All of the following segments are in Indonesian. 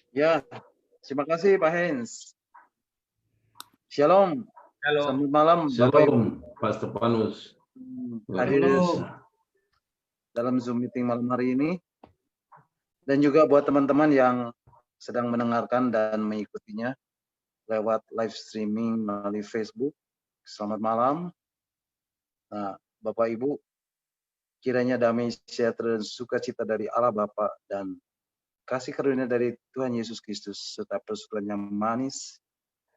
Ya, terima kasih Pak Hens. Shalom. Halo. Selamat malam Bapak Ibu. Shalom, Pak Stefanus. Luar Hadir biasa. dalam Zoom meeting malam hari ini. Dan juga buat teman-teman yang sedang mendengarkan dan mengikutinya lewat live streaming melalui Facebook. Selamat malam. Nah, Bapak Ibu, kiranya damai sejahtera dan sukacita dari Allah Bapa dan kasih karunia dari Tuhan Yesus Kristus serta persekutuan yang manis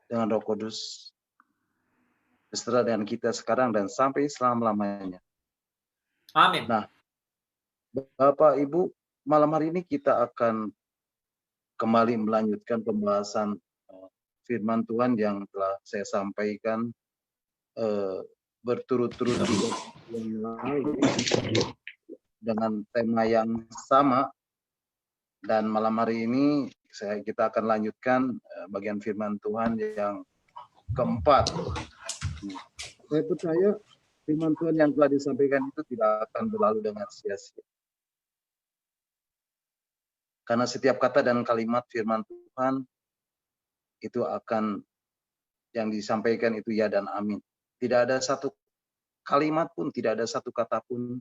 dengan Roh Kudus beserta dengan kita sekarang dan sampai selama-lamanya. Amin. Nah, Bapak Ibu, malam hari ini kita akan kembali melanjutkan pembahasan firman Tuhan yang telah saya sampaikan berturut-turut yang lalu dengan tema yang sama, dan malam hari ini kita akan lanjutkan bagian firman Tuhan yang keempat. Saya percaya firman Tuhan yang telah disampaikan itu tidak akan berlalu dengan sia-sia. Karena setiap kata dan kalimat firman Tuhan itu akan yang disampaikan itu ya dan amin. Tidak ada satu kalimat pun, tidak ada satu kata pun,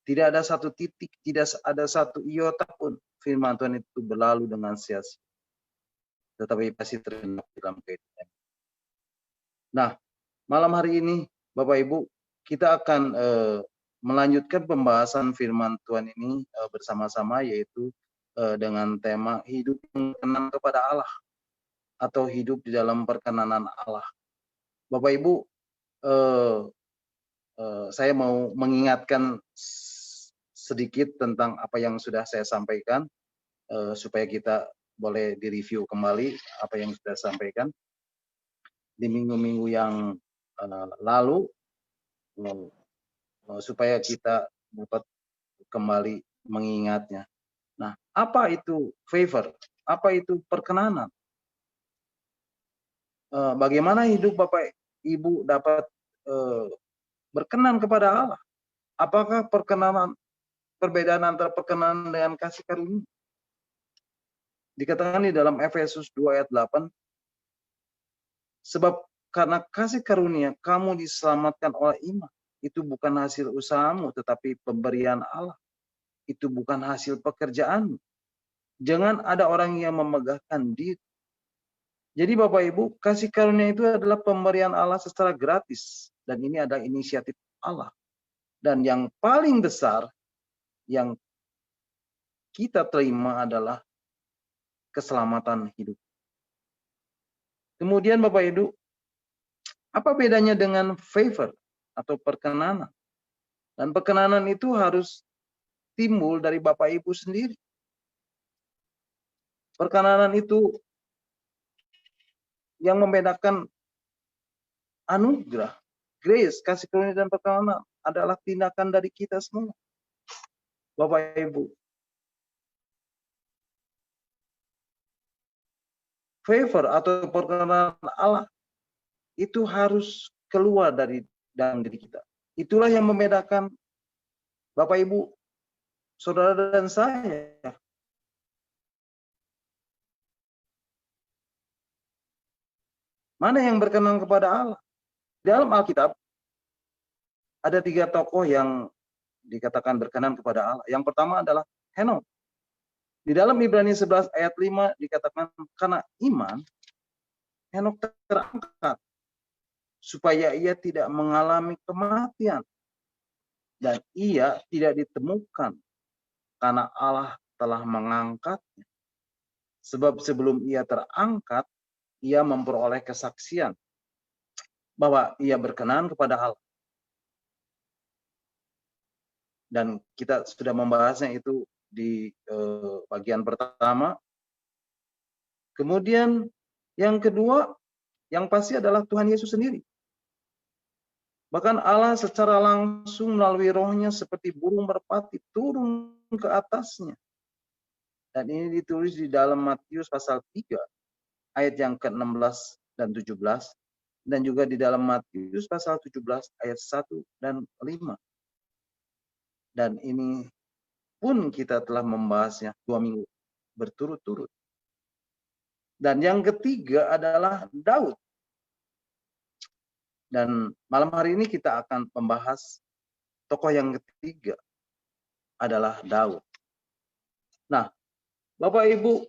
tidak ada satu titik, tidak ada satu iota pun firman Tuhan itu berlalu dengan sia-sia. Tetapi pasti terjadi dalam kehidupan. Nah, malam hari ini Bapak Ibu, kita akan melanjutkan pembahasan firman Tuhan ini bersama-sama, yaitu dengan tema hidup mengenal kepada Allah atau hidup di dalam perkenanan Allah. Bapak Ibu, saya mau mengingatkan sedikit tentang apa yang sudah saya sampaikan supaya kita boleh direview kembali apa yang sudah saya sampaikan di minggu-minggu yang lalu supaya kita dapat kembali mengingatnya. Nah, apa itu favor? Apa itu perkenanan? Bagaimana hidup Bapak Ibu dapat berkenan kepada Allah? Apakah perbedaan antara perkenanan dengan kasih karunia? Dikatakan di dalam Efesus 2 ayat 8, sebab karena kasih karunia kamu diselamatkan oleh iman. Itu bukan hasil usahamu, tetapi pemberian Allah. Itu bukan hasil pekerjaanmu. Jangan ada orang yang memegahkan diri. Jadi Bapak Ibu, kasih karunia itu adalah pemberian Allah secara gratis. Dan ini adalah inisiatif Allah. Dan yang paling besar yang kita terima adalah keselamatan hidup. Kemudian Bapak Ibu, apa bedanya dengan favor atau perkenanan? Dan perkenanan itu harus timbul dari Bapak Ibu sendiri. Perkenanan itu yang membedakan anugerah, grace, kasih karunia dan perkenanan adalah tindakan dari kita semua. Bapak Ibu. Favor atau perkenanan Allah itu harus keluar dari dalam diri kita. Itulah yang membedakan Bapak Ibu, saudara dan saya. Mana yang berkenan kepada Allah? Dalam Alkitab ada 3 tokoh yang dikatakan berkenan kepada Allah. Yang pertama adalah Henok. Di dalam Ibrani 11 ayat 5 dikatakan karena iman Henok terangkat supaya ia tidak mengalami kematian dan ia tidak ditemukan karena Allah telah mengangkatnya. Sebab sebelum ia terangkat, ia memperoleh kesaksian bahwa ia berkenan kepada Allah. Dan kita sudah membahasnya itu di bagian pertama. Kemudian yang kedua, yang pasti adalah Tuhan Yesus sendiri. Bahkan Allah secara langsung melalui rohnya seperti burung merpati turun ke atasnya. Dan ini ditulis di dalam Matius pasal 3 ayat yang ke-16 dan 17. Dan juga di dalam Matius pasal 17 ayat 1 dan 5. Dan ini pun kita telah membahasnya 2 minggu berturut-turut. Dan yang ketiga adalah Daud. Dan malam hari ini kita akan membahas tokoh yang ketiga adalah Daud. Nah, Bapak Ibu,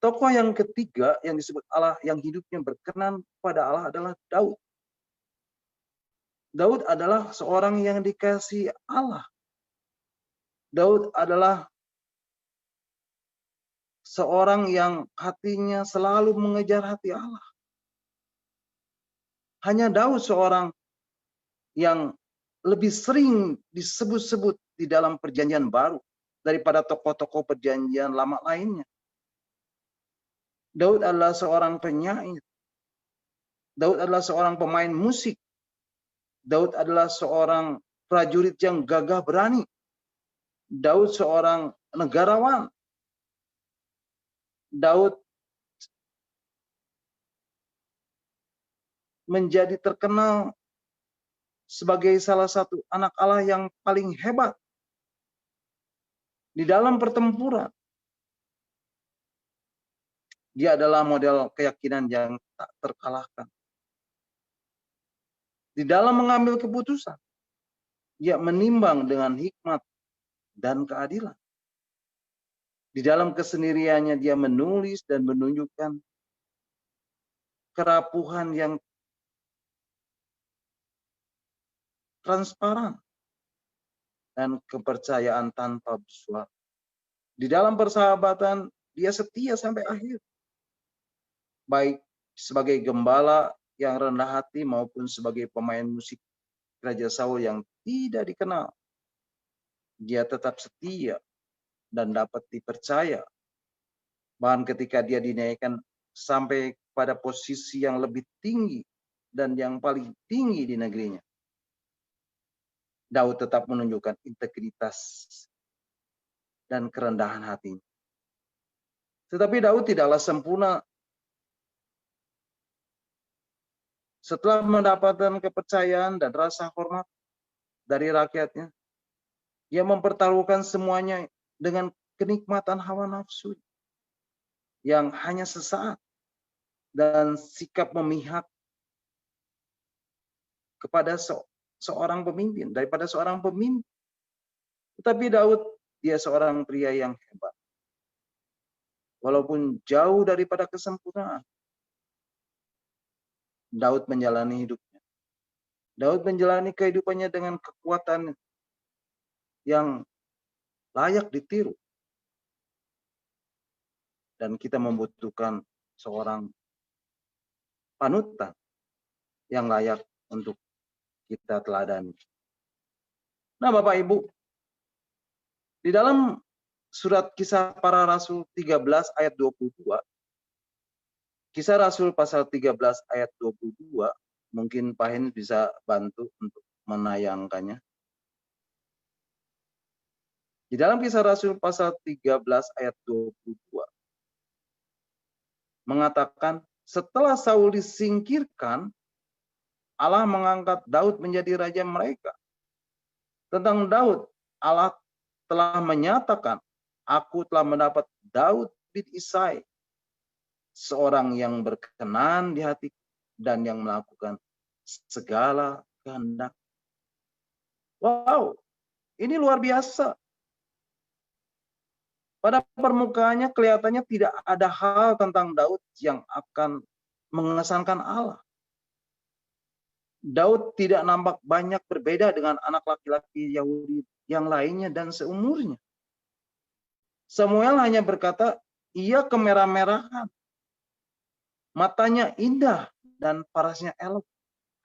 tokoh yang ketiga yang disebut Allah yang hidupnya berkenan pada Allah adalah Daud. Daud adalah seorang yang dikasihi Allah. Daud adalah seorang yang hatinya selalu mengejar hati Allah. Hanya Daud seorang yang lebih sering disebut-sebut di dalam perjanjian baru daripada tokoh-tokoh perjanjian lama lainnya. Daud adalah seorang penyair. Daud adalah seorang pemain musik. Daud adalah seorang prajurit yang gagah berani. Daud seorang negarawan. Daud menjadi terkenal sebagai salah satu anak Allah yang paling hebat di dalam pertempuran. Dia adalah model keyakinan yang tak terkalahkan. Di dalam mengambil keputusan, dia menimbang dengan hikmat dan keadilan. Di dalam kesendiriannya dia menulis dan menunjukkan kerapuhan yang transparan dan kepercayaan tanpa bersuara. Di dalam persahabatan dia setia sampai akhir. Baik sebagai gembala yang rendah hati maupun sebagai pemain musik Raja Saul yang tidak dikenal. Dia tetap setia dan dapat dipercaya. Bahkan ketika dia dinaikkan sampai pada posisi yang lebih tinggi dan yang paling tinggi di negerinya, Daud tetap menunjukkan integritas dan kerendahan hatinya. Tetapi Daud tidaklah sempurna. Setelah mendapatkan kepercayaan dan rasa hormat dari rakyatnya, ia mempertaruhkan semuanya dengan kenikmatan hawa nafsu yang hanya sesaat dan sikap memihak kepada seorang pemimpin, daripada seorang pemimpin. Tetapi Daud, dia seorang pria yang hebat. Walaupun jauh daripada kesempurnaan, Daud menjalani hidupnya. Daud menjalani kehidupannya dengan kekuatan yang layak ditiru. Dan kita membutuhkan seorang panutan yang layak untuk kita teladani. Nah, Bapak Ibu, di dalam surat Kisah Para Rasul 13 ayat 22, Kisah Rasul pasal 13 ayat 22, mungkin Pak Hen bisa bantu untuk menayangkannya. Di dalam Kisah Rasul pasal 13 ayat 22, mengatakan, setelah Saul disingkirkan, Allah mengangkat Daud menjadi raja mereka. Tentang Daud, Allah telah menyatakan, aku telah mendapat Daud bin Isai, seorang yang berkenan di hati dan yang melakukan segala kehendak. Wow, ini luar biasa. Pada permukaannya kelihatannya tidak ada hal tentang Daud yang akan mengesankan Allah. Daud tidak nampak banyak berbeda dengan anak laki-laki Yahudi yang lainnya dan seumurnya. Samuel hanya berkata, ia kemerah-merahan. Matanya indah dan parasnya elok.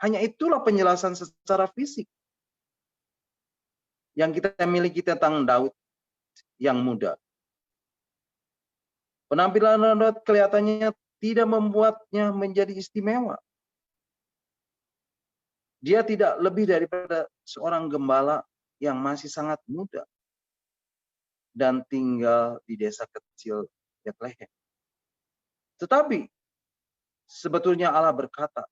Hanya itulah penjelasan secara fisik yang kita miliki tentang Daud yang muda. Penampilan Daud kelihatannya tidak membuatnya menjadi istimewa. Dia tidak lebih daripada seorang gembala yang masih sangat muda dan tinggal di desa kecil Bethlehem. Tetapi sebetulnya Allah berkata,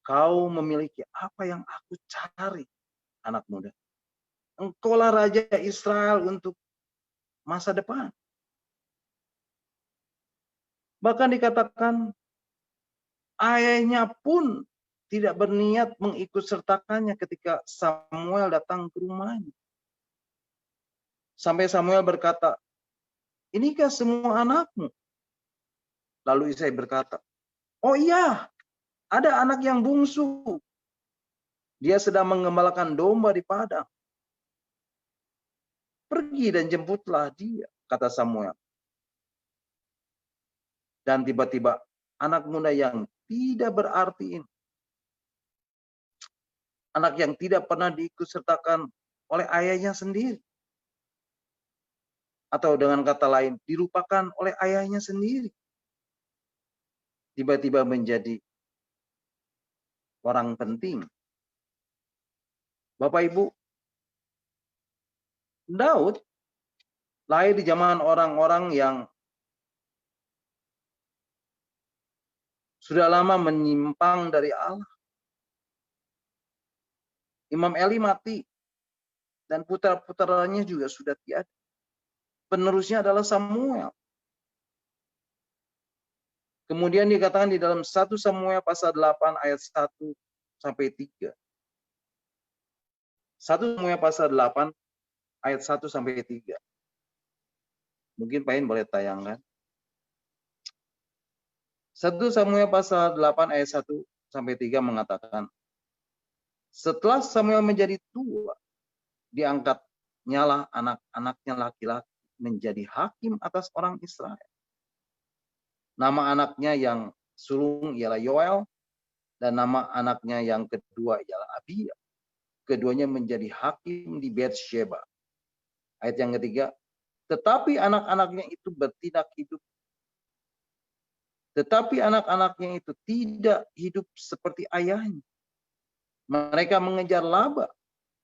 kau memiliki apa yang aku cari, anak muda. Engkaulah Raja Israel untuk masa depan. Bahkan dikatakan ayahnya pun tidak berniat mengikut sertakannya ketika Samuel datang ke rumahnya. Sampai Samuel berkata, "Inikah semua anakmu?" Lalu Isai berkata, "Oh iya, ada anak yang bungsu. Dia sedang mengembalakan domba di padang. Pergi dan jemputlah dia," kata Samuel. Dan tiba-tiba anak muda yang tidak berarti ini, anak yang tidak pernah diikutsertakan oleh ayahnya sendiri, atau dengan kata lain dilupakan oleh ayahnya sendiri, tiba-tiba menjadi orang penting. Bapak Ibu, Daud lahir di zaman orang-orang yang sudah lama menyimpang dari Allah. Imam Eli mati dan putra-putranya juga sudah tiada. Penerusnya adalah Samuel. Kemudian dikatakan di dalam 1 Samuel pasal 8 ayat 1 sampai 3. 1 Samuel pasal 8 ayat 1 sampai 3. Mungkin Pak In boleh tayangkan. 1 Samuel pasal 8 ayat 1 sampai 3 mengatakan, setelah Samuel menjadi tua, diangkatnyalah anak-anaknya laki-laki menjadi hakim atas orang Israel. Nama anaknya yang sulung ialah Yoel, dan nama anaknya yang kedua ialah Abia. Keduanya menjadi hakim di Beersheba. Ayat yang ketiga, tetapi anak-anaknya itu bertindak hidup. Tetapi anak-anaknya itu tidak hidup seperti ayahnya. Mereka mengejar laba,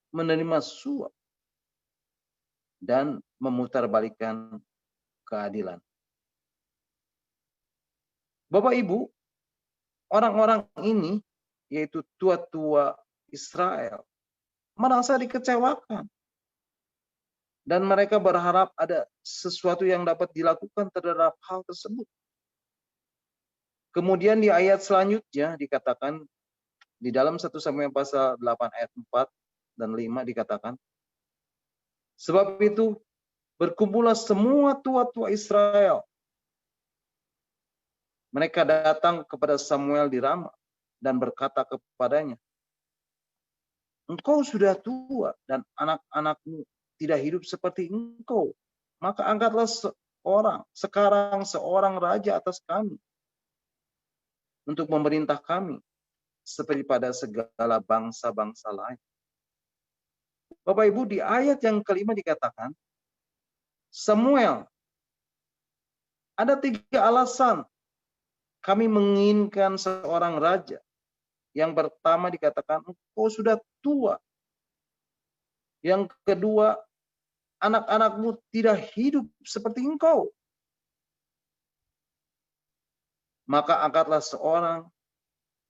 menerima suap, dan memutarbalikkan keadilan. Bapak Ibu, orang-orang ini, yaitu tua-tua Israel, merasa dikecewakan. Dan mereka berharap ada sesuatu yang dapat dilakukan terhadap hal tersebut. Kemudian di ayat selanjutnya dikatakan, di dalam 1 Samuel pasal 8 ayat 4 dan 5 dikatakan, sebab itu berkumpullah semua tua-tua Israel. Mereka datang kepada Samuel di Rama dan berkata kepadanya, engkau sudah tua dan anak-anakmu tidak hidup seperti engkau. Maka angkatlah sekarang seorang raja atas kami untuk memerintah kami seperti pada segala bangsa-bangsa lain. Bapak Ibu, di ayat yang kelima dikatakan, Samuel, ada 3 alasan kami menginginkan seorang raja. Yang pertama dikatakan, engkau sudah tua. Yang kedua, anak-anakmu tidak hidup seperti engkau. Maka angkatlah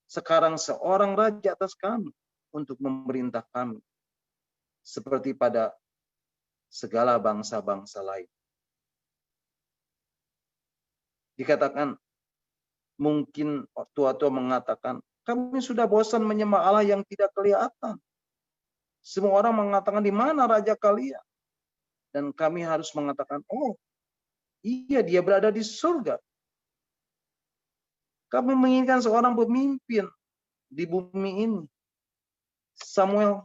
sekarang seorang raja atas kami untuk memerintah kami seperti pada segala bangsa-bangsa lain. Dikatakan, mungkin tua-tua mengatakan, kami sudah bosan menyembah Allah yang tidak kelihatan. Semua orang mengatakan, di mana raja kalian? Dan kami harus mengatakan, oh iya, dia berada di surga. Kami menginginkan seorang pemimpin di bumi ini. Samuel,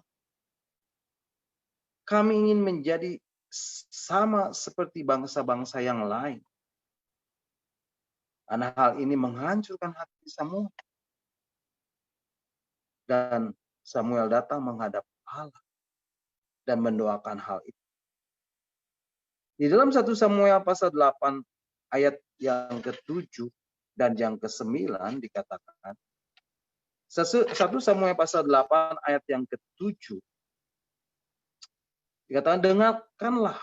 kami ingin menjadi sama seperti bangsa-bangsa yang lain. Karena hal ini menghancurkan hati Samuel. Dan Samuel datang menghadap Allah dan mendoakan hal itu. Di dalam 1 Samuel pasal 8 ayat yang ke-7 dan yang ke-9 dikatakan, 1 Samuel pasal 8 ayat yang ke-7 dikatakan, dengarkanlah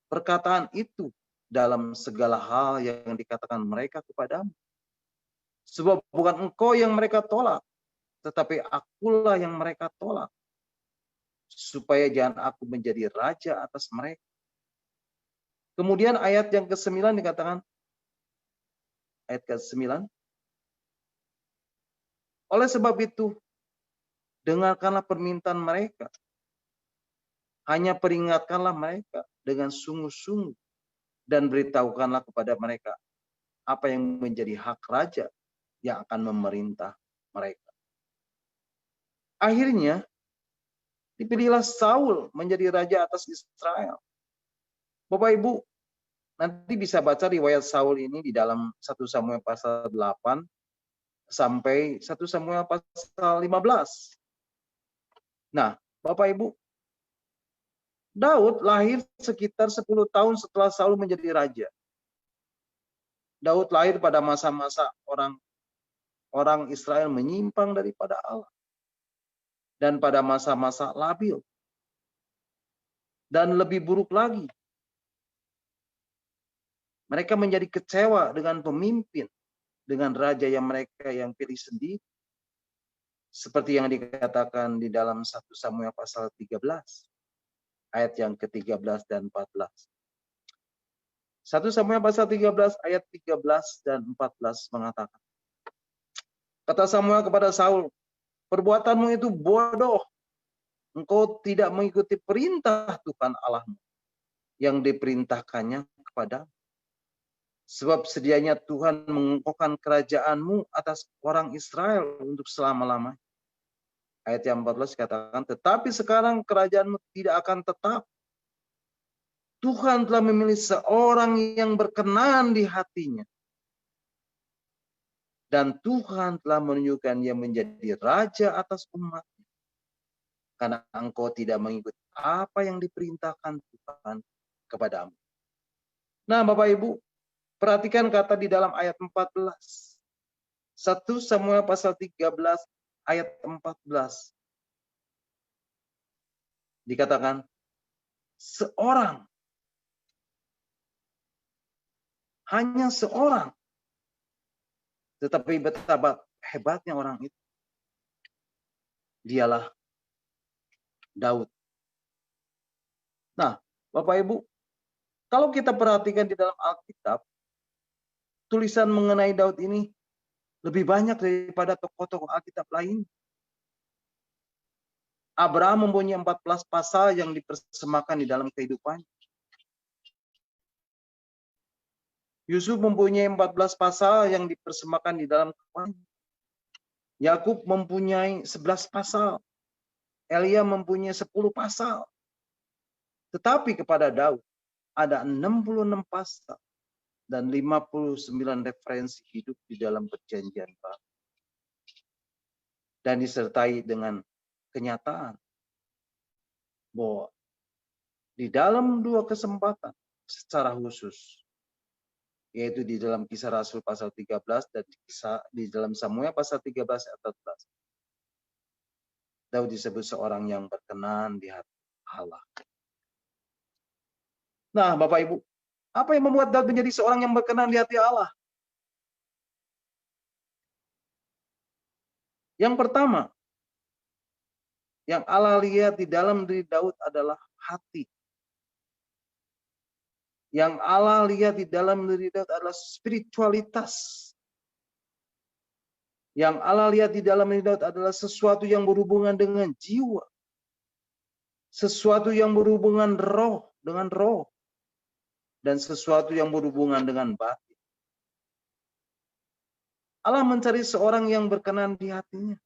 perkataan itu dalam segala hal yang dikatakan mereka kepadamu. Sebab bukan engkau yang mereka tolak, tetapi akulah yang mereka tolak. Supaya jangan aku menjadi raja atas mereka. Kemudian ayat yang ke-9 dikatakan, ayat ke-9. Oleh sebab itu, dengarkanlah permintaan mereka. Hanya peringatkanlah mereka dengan sungguh-sungguh dan beritahukanlah kepada mereka apa yang menjadi hak raja yang akan memerintah mereka. Akhirnya, dipilihlah Saul menjadi raja atas Israel. Bapak Ibu, nanti bisa baca riwayat Saul ini di dalam 1 Samuel pasal 8 sampai 1 Samuel pasal 15. Nah, Bapak Ibu, Daud lahir sekitar 10 tahun setelah Saul menjadi raja. Daud lahir pada masa-masa orang Israel menyimpang daripada Allah. Dan pada masa-masa labil. Dan lebih buruk lagi, mereka menjadi kecewa dengan pemimpin, dengan raja yang mereka yang pilih sendiri. Seperti yang dikatakan di dalam 1 Samuel pasal 13. Ayat yang ke-13 dan 14. 1 Samuel pasal 13 ayat 13 dan 14 mengatakan. Kata Samuel kepada Saul, perbuatanmu itu bodoh. Engkau tidak mengikuti perintah Tuhan Allahmu yang diperintahkannya kepada. Sebab sedianya Tuhan mengokohkan kerajaanmu atas orang Israel untuk selama-lamanya. Ayat yang 14 katakan, tetapi sekarang kerajaanmu tidak akan tetap. Tuhan telah memilih seorang yang berkenan di hatinya. Dan Tuhan telah menunjukkan dia menjadi raja atas umatnya. Karena engkau tidak mengikuti apa yang diperintahkan Tuhan kepadamu. Nah, Bapak Ibu, perhatikan kata di dalam ayat 14. 1 Samuel pasal 13 ayat 14. Dikatakan, seorang. Hanya seorang. Tetapi betapa hebatnya orang itu. Dialah Daud. Nah, Bapak Ibu, kalau kita perhatikan di dalam Alkitab, tulisan mengenai Daud ini lebih banyak daripada tokoh-tokoh Alkitab lain. Abraham mempunyai 14 pasal yang dipersembahkan di dalam kehidupannya. Yusuf mempunyai 14 pasal yang dipersembahkan di dalam kehidupannya. Yakub mempunyai 11 pasal. Elia mempunyai 10 pasal. Tetapi kepada Daud ada 66 pasal dan 59 referensi hidup di dalam perjanjian baru. Dan disertai dengan kenyataan bahwa di dalam 2 kesempatan secara khusus, yaitu di dalam Kisah Rasul pasal 13 dan di dalam Samuel pasal 13 ayat 14. Daud disebut seorang yang berkenan di hati Allah. Nah, Bapak Ibu, apa yang membuat Daud menjadi seorang yang berkenan di hati Allah? Yang pertama, yang Allah lihat di dalam diri Daud adalah hati. Yang Allah lihat di dalam diri Daud adalah spiritualitas. Yang Allah lihat di dalam diri Daud adalah sesuatu yang berhubungan dengan jiwa. Sesuatu yang berhubungan dengan roh. Dan sesuatu yang berhubungan dengan batin. Allah mencari seorang yang berkenan di hatinya.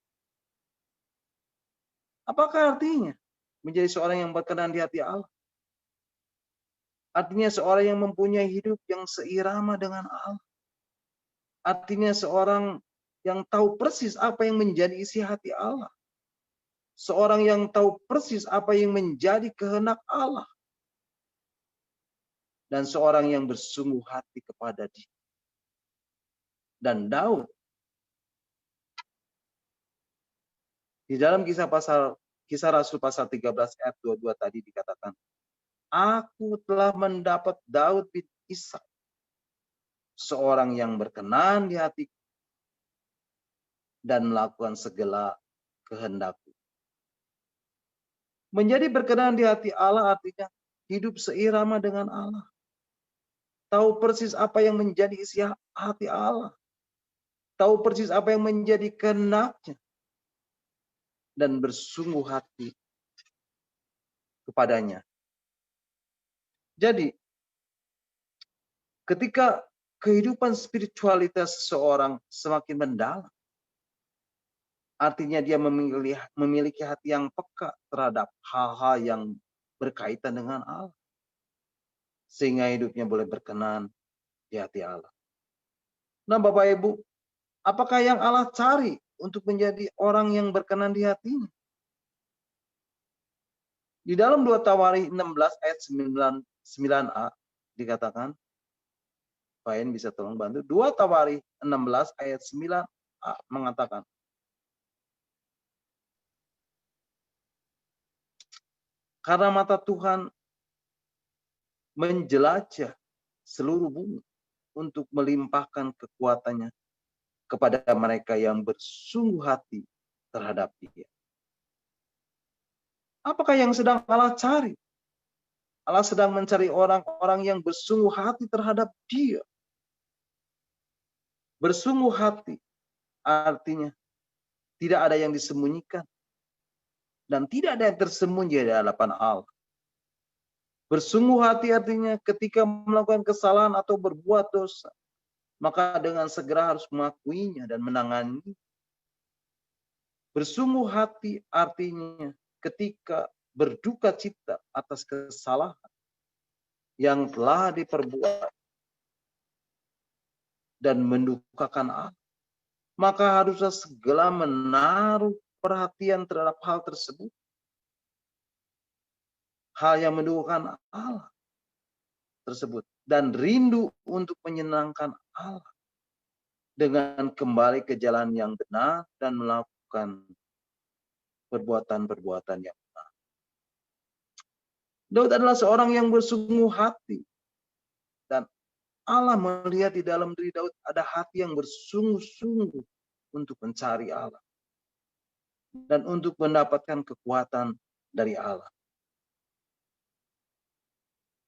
Apakah artinya menjadi seorang yang berkenan di hati Allah? Artinya seorang yang mempunyai hidup yang seirama dengan Allah. Artinya seorang yang tahu persis apa yang menjadi isi hati Allah. Seorang yang tahu persis apa yang menjadi kehendak Allah. Dan seorang yang bersungguh hati kepada Dia. Dan Daud di dalam kisah Rasul pasal 13 ayat 22 tadi dikatakan, aku telah mendapat Daud bin Isai, seorang yang berkenan di hati dan melakukan segala kehendakku. Menjadi berkenan di hati Allah artinya hidup seirama dengan Allah. tahu persis apa yang menjadi isi hati Allah, tahu persis apa yang menjadi kehendaknya, dan bersungguh hati kepadanya. Jadi, ketika kehidupan spiritualitas seseorang semakin mendalam, artinya dia memiliki hati yang peka terhadap hal-hal yang berkaitan dengan Allah, sehingga hidupnya boleh berkenan di hati Allah. Nah, Bapak Ibu, apakah yang Allah cari untuk menjadi orang yang berkenan di hatinya? Di dalam 2 Tawarikh 16 ayat 9a dikatakan, Pak En bisa tolong bantu. 2 Tawarikh 16 ayat 9a mengatakan, karena mata Tuhan menjelajah seluruh bumi untuk melimpahkan kekuatannya kepada mereka yang bersungguh hati terhadap Dia. Apakah yang sedang Allah cari? Allah sedang mencari orang-orang yang bersungguh hati terhadap Dia. Bersungguh hati artinya tidak ada yang disembunyikan dan tidak ada yang tersembunyi di hadapan Allah. Bersungguh hati artinya ketika melakukan kesalahan atau berbuat dosa, maka dengan segera harus mengakuinya dan menangani. Bersungguh hati artinya ketika berduka cita atas kesalahan yang telah diperbuat dan mendukakan Allah, maka haruslah segera menaruh perhatian terhadap hal tersebut. Hal yang mendukakan Allah tersebut. Dan rindu untuk menyenangkan Allah dengan kembali ke jalan yang benar dan melakukan perbuatan-perbuatan yang benar. Daud adalah seorang yang bersungguh hati. Dan Allah melihat di dalam diri Daud ada hati yang bersungguh-sungguh untuk mencari Allah. Dan untuk mendapatkan kekuatan dari Allah.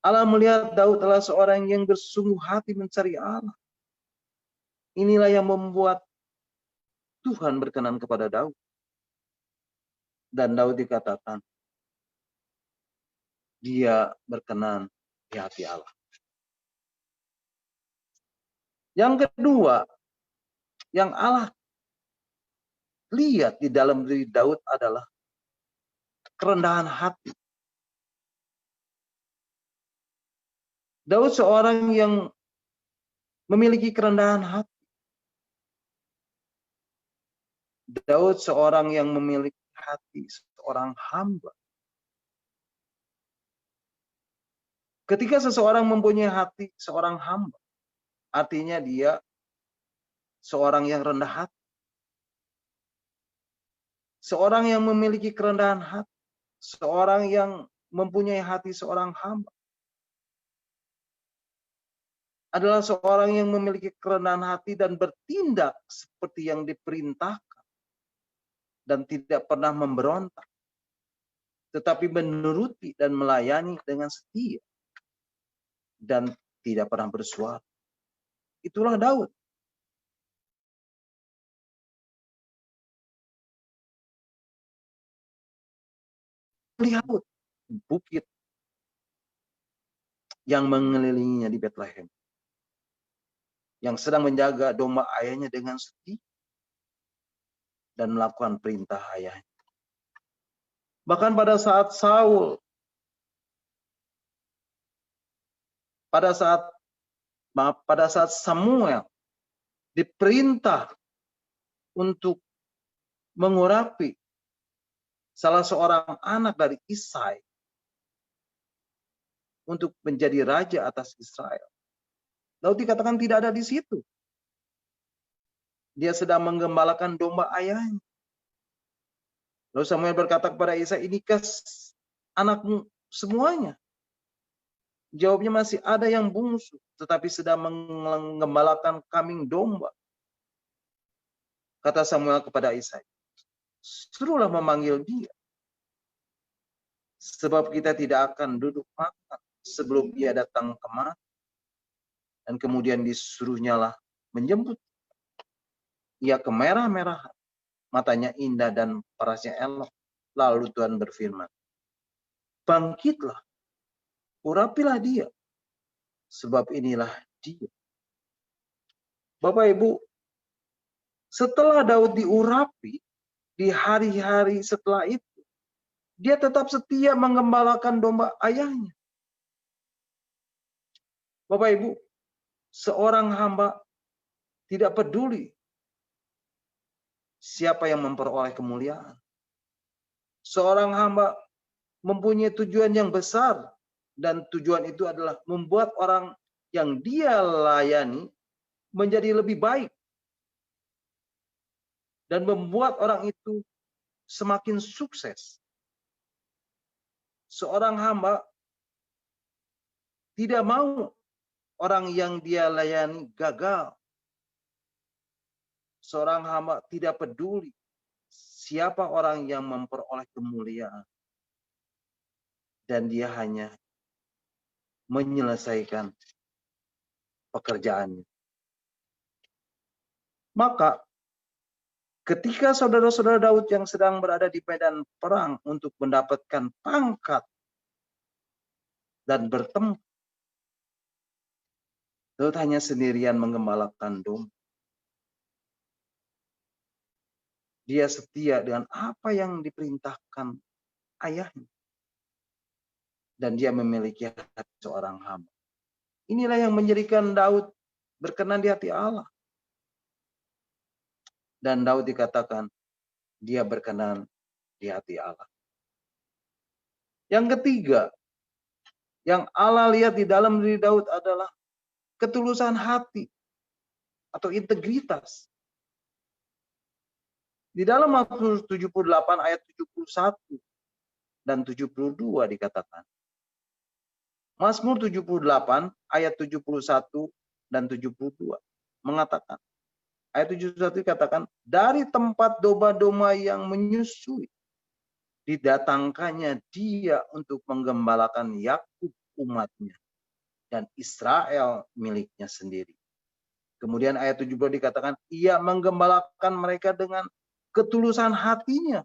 Allah melihat Daud adalah seorang yang bersungguh hati mencari Allah. Inilah yang membuat Tuhan berkenan kepada Daud. Dan Daud dikatakan, dia berkenan di hati Allah. Yang kedua, yang Allah lihat di dalam diri Daud adalah kerendahan hati. Daud seorang yang memiliki kerendahan hati. Daud seorang yang memiliki hati seorang hamba. Ketika seseorang mempunyai hati seorang hamba, artinya dia seorang yang rendah hati. Seorang yang memiliki kerendahan hati. Seorang yang mempunyai hati seorang hamba. Adalah seorang yang memiliki kerendahan hati dan bertindak seperti yang diperintahkan. Dan tidak pernah memberontak. Tetapi menuruti dan melayani dengan setia. Dan tidak pernah bersuara. Itulah Daud. Lihat bukit yang mengelilinginya di Bethlehem. Yang sedang menjaga domba ayahnya dengan setia. Dan melakukan perintah ayahnya. Bahkan pada saat Saul, pada saat Samuel diperintah untuk mengurapi salah seorang anak dari Isai untuk menjadi raja atas Israel. Daud dikatakan tidak ada di situ. Dia sedang menggembalakan domba ayahnya. Lalu Samuel berkata kepada Isai, inikah anakmu semuanya? Jawabnya, masih ada yang bungsu, tetapi sedang menggembalakan kambing domba. Kata Samuel kepada Isai, suruhlah memanggil dia. Sebab kita tidak akan duduk makan sebelum dia datang kemari. Dan kemudian disuruhnya lah menjemput. Ia kemerah-merahan, matanya indah dan parasnya elok. Lalu Tuhan berfirman, bangkitlah, urapilah dia, sebab inilah dia. Bapak Ibu, setelah Daud diurapi, di hari-hari setelah itu, dia tetap setia menggembalakan domba ayahnya. Bapak Ibu, seorang hamba tidak peduli siapa yang memperoleh kemuliaan. Seorang hamba mempunyai tujuan yang besar, dan tujuan itu adalah membuat orang yang dia layani menjadi lebih baik dan membuat orang itu semakin sukses. Seorang hamba tidak mau orang yang dia layani gagal. Seorang hamba tidak peduli siapa orang yang memperoleh kemuliaan. Dan dia hanya menyelesaikan pekerjaannya. Maka ketika saudara-saudara Daud yang sedang berada di medan perang untuk mendapatkan pangkat dan bertempur, Daud hanya sendirian menggembalakan domba. Dia setia dengan apa yang diperintahkan ayahnya. Dan dia memiliki hati seorang hamba. Inilah yang menjadikan Daud berkenan di hati Allah. Dan Daud dikatakan dia berkenan di hati Allah. Yang ketiga, yang Allah lihat di dalam diri Daud adalah ketulusan hati atau integritas. Di dalam Mazmur 78 ayat 71 dan 72 dikatakan. Mazmur 78 ayat 71 dan 72 mengatakan. Ayat 71 dikatakan, dari tempat domba-domba yang menyusui, didatangkannya dia untuk menggembalakan Yakub umatnya, dan Israel miliknya sendiri. Kemudian ayat 72 dikatakan, ia menggembalakan mereka dengan ketulusan hatinya,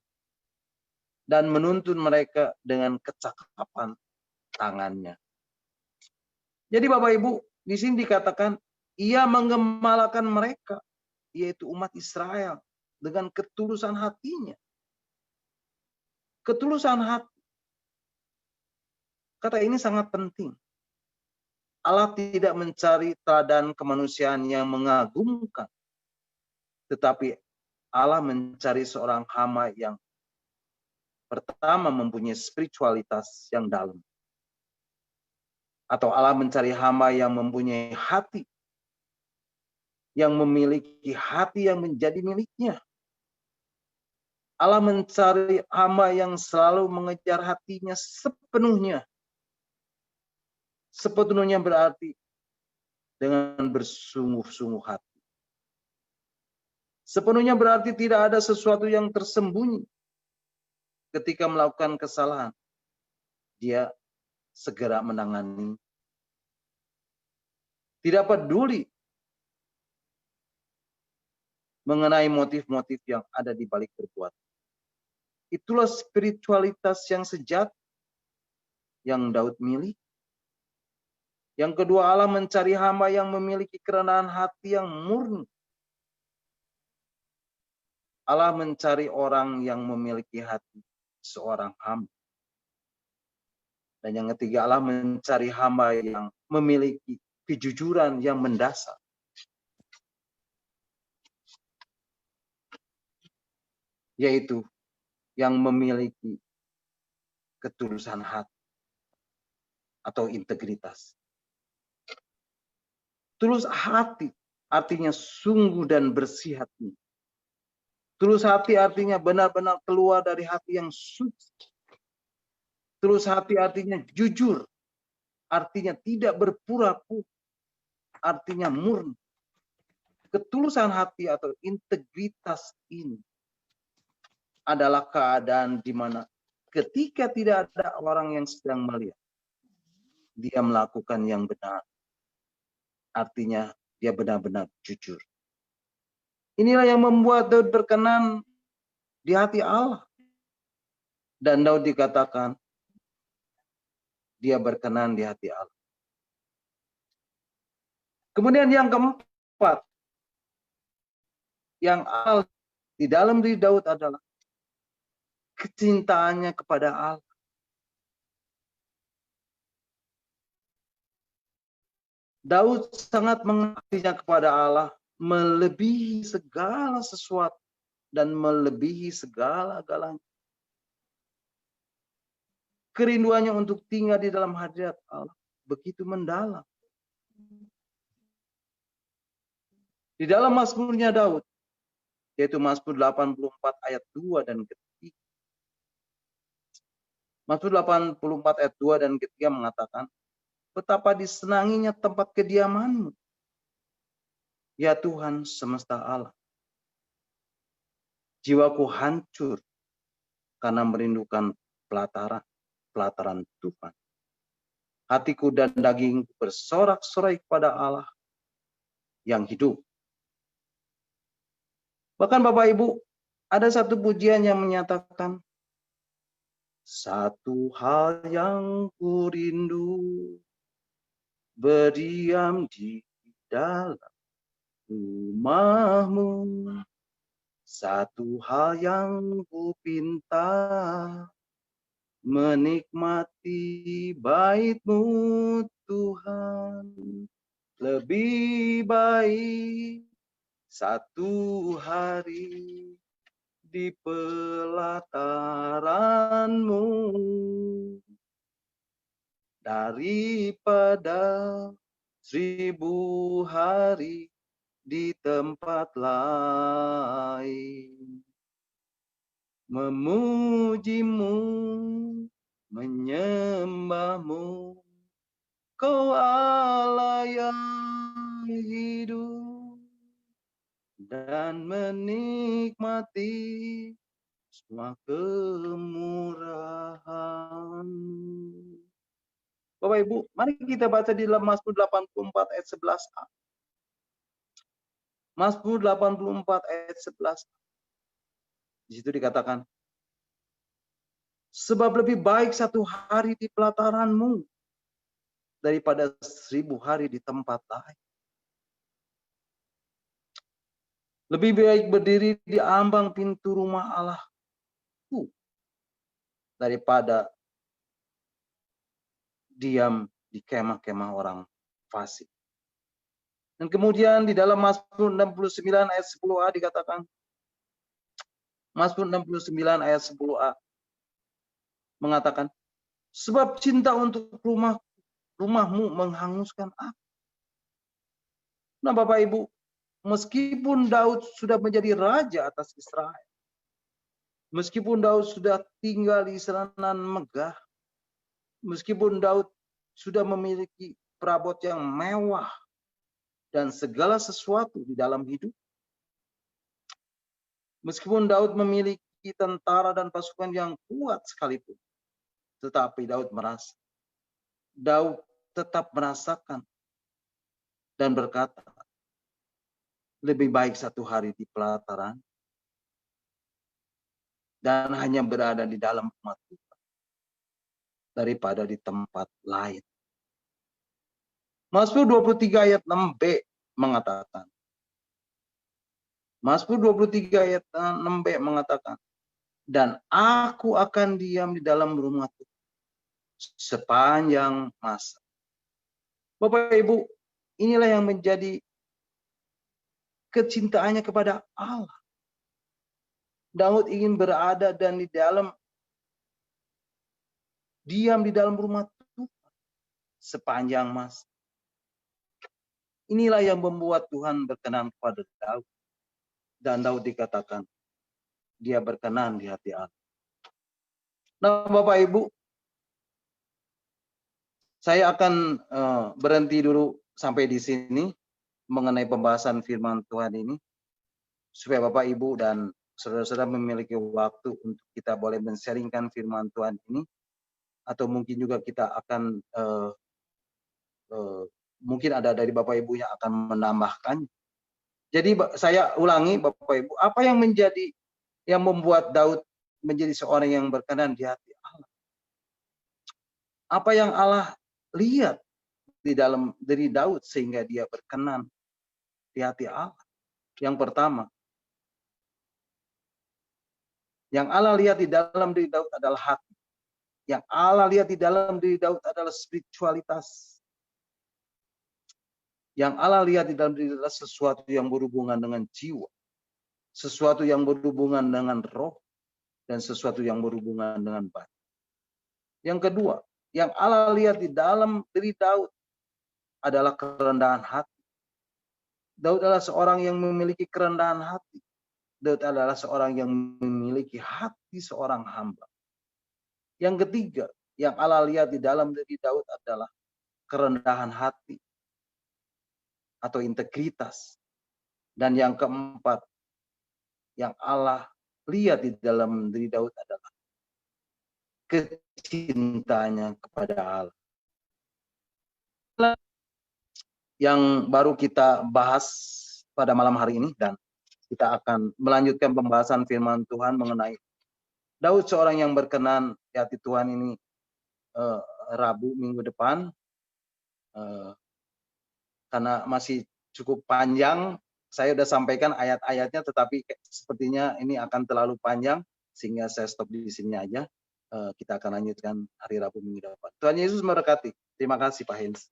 dan menuntun mereka dengan kecakapan tangannya. Jadi Bapak Ibu, di sini dikatakan ia menggembalakan mereka, yaitu umat Israel, dengan ketulusan hatinya. Ketulusan hati. Kata ini sangat penting. Allah tidak mencari teladan kemanusiaan yang mengagumkan, tetapi Allah mencari seorang hamba yang pertama mempunyai spiritualitas yang dalam. Atau Allah mencari hamba yang mempunyai hati, yang memiliki hati yang menjadi miliknya. Allah mencari hamba yang selalu mengejar hatinya sepenuhnya. Sepenuhnya berarti dengan bersungguh-sungguh hati. Sepenuhnya berarti tidak ada sesuatu yang tersembunyi. Ketika melakukan kesalahan, dia segera menangani. Tidak peduli mengenai motif-motif yang ada di balik perbuatan. Itulah spiritualitas yang sejati yang Daud miliki. Yang kedua, Allah mencari hamba yang memiliki kerendahan hati yang murni. Allah mencari orang yang memiliki hati seorang hamba. Dan yang ketiga, Allah mencari hamba yang memiliki kejujuran yang mendasar. Yaitu yang memiliki ketulusan hati atau integritas. Tulus hati artinya sungguh dan bersih hati. Tulus hati artinya benar-benar keluar dari hati yang suci. Tulus hati artinya jujur. Artinya tidak berpura-pura. Artinya murni. Ketulusan hati atau integritas ini adalah keadaan di mana ketika tidak ada orang yang sedang melihat, dia melakukan yang benar. artinya dia benar-benar jujur. Inilah yang membuat Daud berkenan di hati Allah. Dan Daud dikatakan dia berkenan di hati Allah. Kemudian yang keempat, yang Allah di dalam diri Daud adalah kecintaannya kepada Allah. Daud sangat mengabdinya kepada Allah melebihi segala sesuatu dan melebihi segala-galanya. Kerinduannya untuk tinggal di dalam hadirat Allah begitu mendalam. Di dalam Mazmurnya Daud, yaitu Mazmur 84 ayat 2 dan ketiga. Mazmur 84 ayat 2 dan ketiga mengatakan, betapa disenanginya tempat kediaman-Mu, ya Tuhan semesta alam. Jiwaku hancur karena merindukan pelataran Tuhan. Hatiku dan dagingku bersorak-sorai kepada Allah yang hidup. Bahkan Bapak Ibu, ada satu pujian yang menyatakan, satu hal yang ku rindu, berdiam di dalam rumah-Mu. Satu hal yang ku pinta, menikmati bait-Mu Tuhan. Lebih baik satu hari di pelataran-Mu daripada 1000 hari di tempat lain. Memuji-Mu, menyembah-Mu, Kau Allah yang hidup, dan menikmati semua kemurahan. Bapak Ibu, mari kita baca di dalam Mazmur 84 ayat 11a. Mazmur 84 ayat 11. Di situ dikatakan, sebab lebih baik satu hari di pelataran-Mu daripada 1000 hari di tempat lain. Lebih baik berdiri di ambang pintu rumah Allahku daripada diam di kemah-kemah orang fasik. Dan kemudian di dalam Mazmur 69 ayat 10a dikatakan, Mazmur 69 ayat 10a mengatakan, sebab cinta untuk rumah-Mu menghanguskan aku. Nah Bapak Ibu, meskipun Daud sudah menjadi raja atas Israel, meskipun Daud sudah tinggal di Senanan megah, meskipun Daud sudah memiliki perabot yang mewah dan segala sesuatu di dalam hidup, meskipun Daud memiliki tentara dan pasukan yang kuat sekalipun, tetapi Daud tetap merasakan dan berkata, lebih baik satu hari di pelataran dan hanya berada di dalam rumah Tuhan daripada di tempat lain. Mazmur 23 ayat 6b mengatakan, Mazmur 23 ayat 6b mengatakan, dan aku akan diam di dalam rumah Tuhan sepanjang masa. Bapak Ibu, inilah yang menjadi kecintaannya kepada Allah. Daud ingin berada dan diam di dalam rumah Tuhan sepanjang masa. Inilah yang membuat Tuhan berkenan kepada Daud. Dan Daud dikatakan, dia berkenan di hati Allah. Nah Bapak Ibu, saya akan berhenti dulu sampai di sini mengenai pembahasan firman Tuhan ini, supaya Bapak Ibu dan saudara-saudara memiliki waktu untuk kita boleh men-sharingkan firman Tuhan ini, atau mungkin juga kita akan mungkin ada dari Bapak Ibu yang akan menambahkan. Jadi saya ulangi Bapak Ibu, apa yang membuat Daud menjadi seorang yang berkenan di hati Allah? Apa yang Allah lihat di dalam diri Daud sehingga dia berkenan di hati Allah? Yang pertama, yang Allah lihat di dalam diri Daud adalah hati. Yang Allah lihat di dalam diri Daud adalah spiritualitas. Yang Allah lihat di dalam diri adalah sesuatu yang berhubungan dengan jiwa. Sesuatu yang berhubungan dengan roh. Dan sesuatu yang berhubungan dengan batin. Yang kedua, yang Allah lihat di dalam diri Daud adalah kerendahan hati. Daud adalah seorang yang memiliki kerendahan hati. Daud adalah seorang yang memiliki hati seorang hamba. Yang ketiga, yang Allah lihat di dalam diri Daud adalah kerendahan hati atau integritas. Dan yang keempat, yang Allah lihat di dalam diri Daud adalah kecintanya kepada Allah. Yang baru kita bahas pada malam hari ini, dan kita akan melanjutkan pembahasan firman Tuhan mengenai Daud seorang yang berkenan di hati Tuhan ini Rabu minggu depan, karena masih cukup panjang. Saya sudah sampaikan ayat-ayatnya, tetapi sepertinya ini akan terlalu panjang sehingga saya stop di sini aja. Kita akan lanjutkan hari Rabu minggu depan. Tuhan Yesus memberkati. Terima kasih Pak Hens.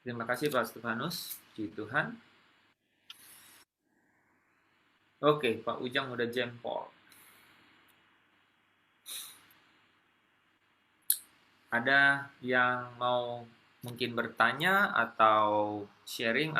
Terima kasih Pak Stefanus. Puji Tuhan. Oke, Pak Ujang udah jempol. Ada yang mau mungkin bertanya atau sharing